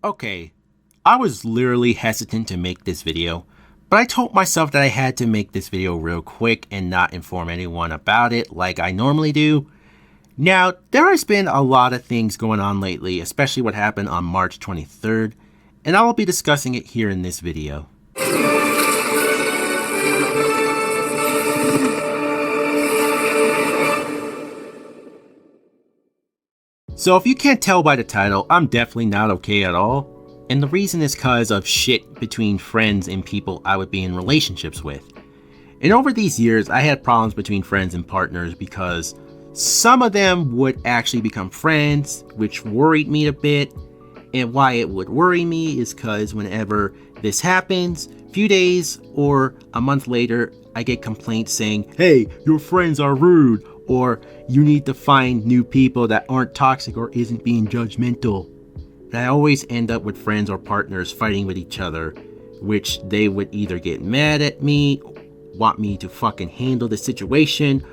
Okay, I was literally hesitant to make this video, but I told myself that I had to make this video real quick and not inform anyone about it like I normally do. Now, there has been a lot of things going on lately, especially what happened on March 23rd, and I will be discussing it here in this video. So if you can't tell by the title, I'm definitely not okay at all. And the reason is cause of shit between friends and people I would be in relationships with. And over these years, I had problems between friends and partners because some of them would actually become friends, which worried me a bit. And why it would worry me is cause whenever this happens, a few days or a month later, I get complaints saying, "Hey, your friends are rude," or "You need to find new people that aren't toxic or isn't being judgmental." And I always end up with friends or partners fighting with each other, which they would either get mad at me, want me to fucking handle the situation,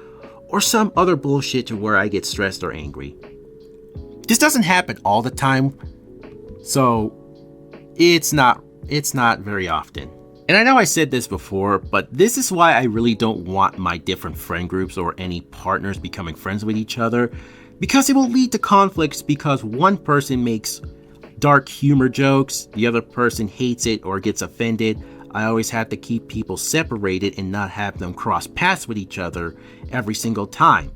or some other bullshit to where I get stressed or angry. This doesn't happen all the time, so it's not very often. And I know I said this before, but this is why I really don't want my different friend groups or any partners becoming friends with each other, because it will lead to conflicts because one person makes dark humor jokes, the other person hates it or gets offended. I always have to keep people separated and not have them cross paths with each other every single time.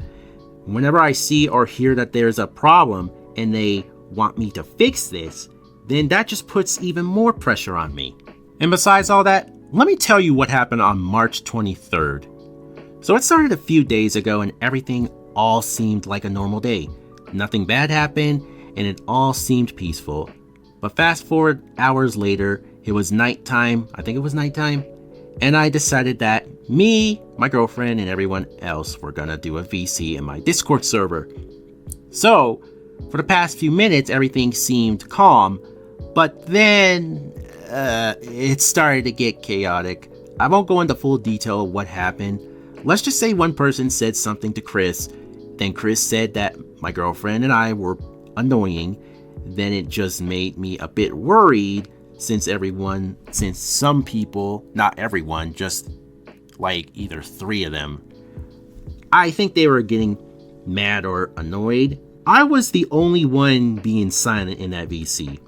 Whenever I see or hear that there's a problem and they want me to fix this, then that just puts even more pressure on me. And besides all that, let me tell you what happened on March 23rd. So it started a few days ago and everything all seemed like a normal day. Nothing bad happened and it all seemed peaceful. But fast forward hours later, it was nighttime, I think it was nighttime, and I decided that me, my girlfriend, and everyone else were gonna do a VC in my Discord server. So, for the past few minutes, everything seemed calm, but then it started to get chaotic. I won't go into full detail of what happened. Let's just say one person said something to Chris, then Chris said that my girlfriend and I were annoying. Then it just made me a bit worried since some people, not everyone, just like either three of them, I think they were getting mad or annoyed. I was the only one being silent in that VC.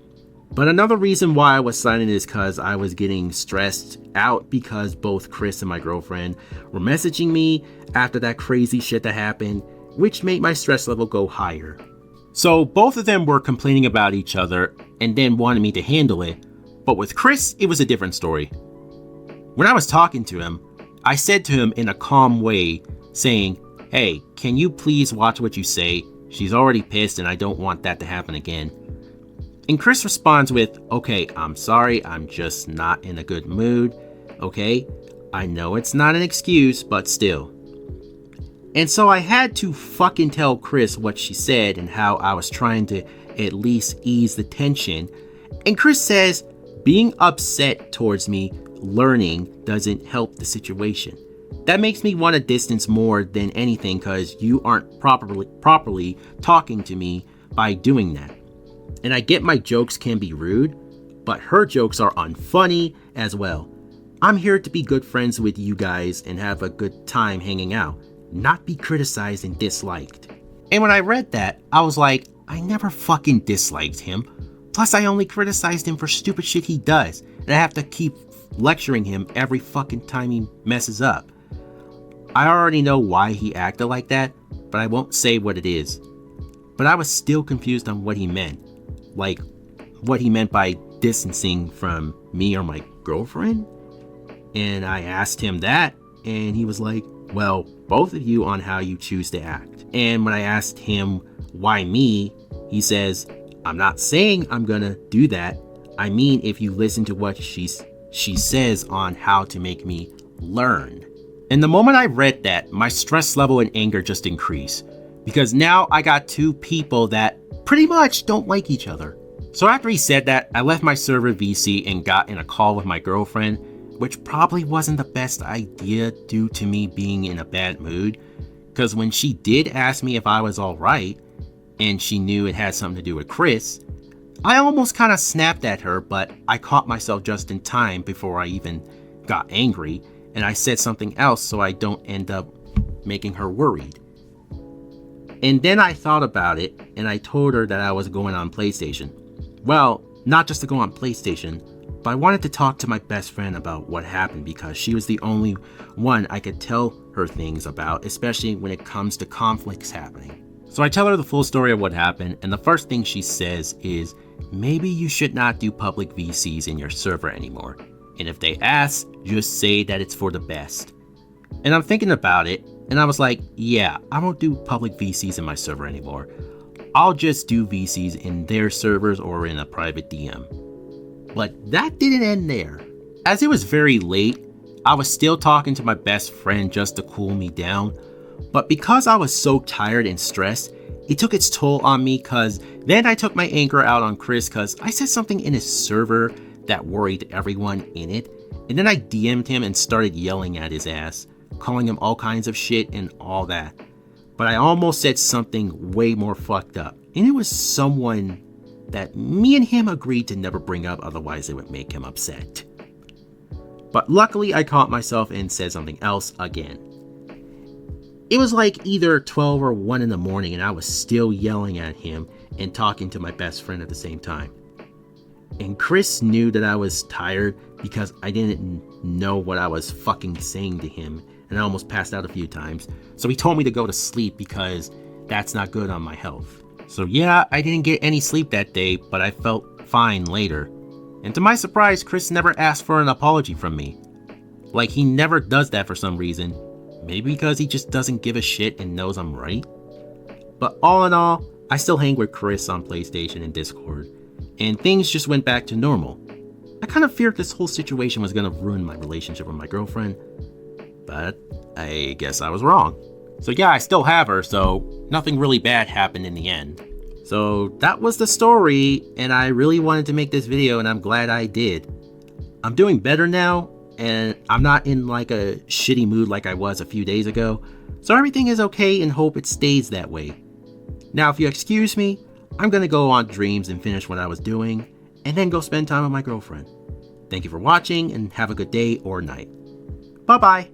But another reason why I was silent is because I was getting stressed out because both Chris and my girlfriend were messaging me after that crazy shit that happened, which made my stress level go higher. So both of them were complaining about each other and then wanted me to handle it. But with Chris, it was a different story. When I was talking to him, I said to him in a calm way, saying, "Hey, can you please watch what you say? She's already pissed and I don't want that to happen again." And Chris responds with, "Okay, I'm sorry, I'm just not in a good mood. Okay, I know it's not an excuse, but still." And so I had to fucking tell Chris what she said and how I was trying to at least ease the tension. And Chris says, being upset towards me learning doesn't help the situation. That makes me want to distance more than anything because you aren't properly talking to me by doing that. And I get my jokes can be rude, but her jokes are unfunny as well. I'm here to be good friends with you guys and have a good time hanging out, not be criticized and disliked. And when I read that, I was like, I never fucking disliked him. Plus, I only criticized him for stupid shit he does, and I have to keep lecturing him every fucking time he messes up. I already know why he acted like that, but I won't say what it is. But I was still confused on what he meant. Like, what he meant by distancing from me or my girlfriend? And I asked him that, and he was like, "Well, both of you on how you choose to act." And when I asked him why me, he says, "I'm not saying I'm gonna do that. I mean, if you listen to what she says on how to make me learn." And the moment I read that, my stress level and anger just increased. Because now I got two people that pretty much don't like each other. So after he said that, I left my server VC and got in a call with my girlfriend, which probably wasn't the best idea due to me being in a bad mood. Because when she did ask me if I was alright, and she knew it had something to do with Chris, I almost kind of snapped at her, but I caught myself just in time before I even got angry, and I said something else so I don't end up making her worried. And then I thought about it, and I told her that I was going on PlayStation. Well, not just to go on PlayStation, but I wanted to talk to my best friend about what happened because she was the only one I could tell her things about, especially when it comes to conflicts happening. So I tell her the full story of what happened, and the first thing she says is, maybe you should not do public VCs in your server anymore. And if they ask, just say that it's for the best. And I'm thinking about it, and I was like, yeah, I won't do public VCs in my server anymore. I'll just do VCs in their servers or in a private DM. But that didn't end there. As it was very late, I was still talking to my best friend just to cool me down. But because I was so tired and stressed, it took its toll on me cause then I took my anger out on Chris cause I said something in his server that worried everyone in it. And then I DM'd him and started yelling at his ass, calling him all kinds of shit and all that. But I almost said something way more fucked up. And it was someone that me and him agreed to never bring up, otherwise it would make him upset. But luckily I caught myself and said something else again. It was like either 12 or 1 in the morning and I was still yelling at him and talking to my best friend at the same time. And Chris knew that I was tired because I didn't know what I was fucking saying to him and I almost passed out a few times. So he told me to go to sleep because that's not good on my health. So yeah, I didn't get any sleep that day, but I felt fine later. And to my surprise, Chris never asked for an apology from me. Like he never does that for some reason. Maybe because he just doesn't give a shit and knows I'm right. But all in all, I still hang with Chris on PlayStation and Discord. And things just went back to normal. I kind of feared this whole situation was gonna ruin my relationship with my girlfriend. But I guess I was wrong. So yeah, I still have her, so nothing really bad happened in the end. So that was the story, and I really wanted to make this video, and I'm glad I did. I'm doing better now, and I'm not in like a shitty mood like I was a few days ago, so everything is okay and hope it stays that way. Now if you excuse me, I'm gonna go on Dreams and finish what I was doing, and then go spend time with my girlfriend. Thank you for watching, and have a good day or night. Bye bye!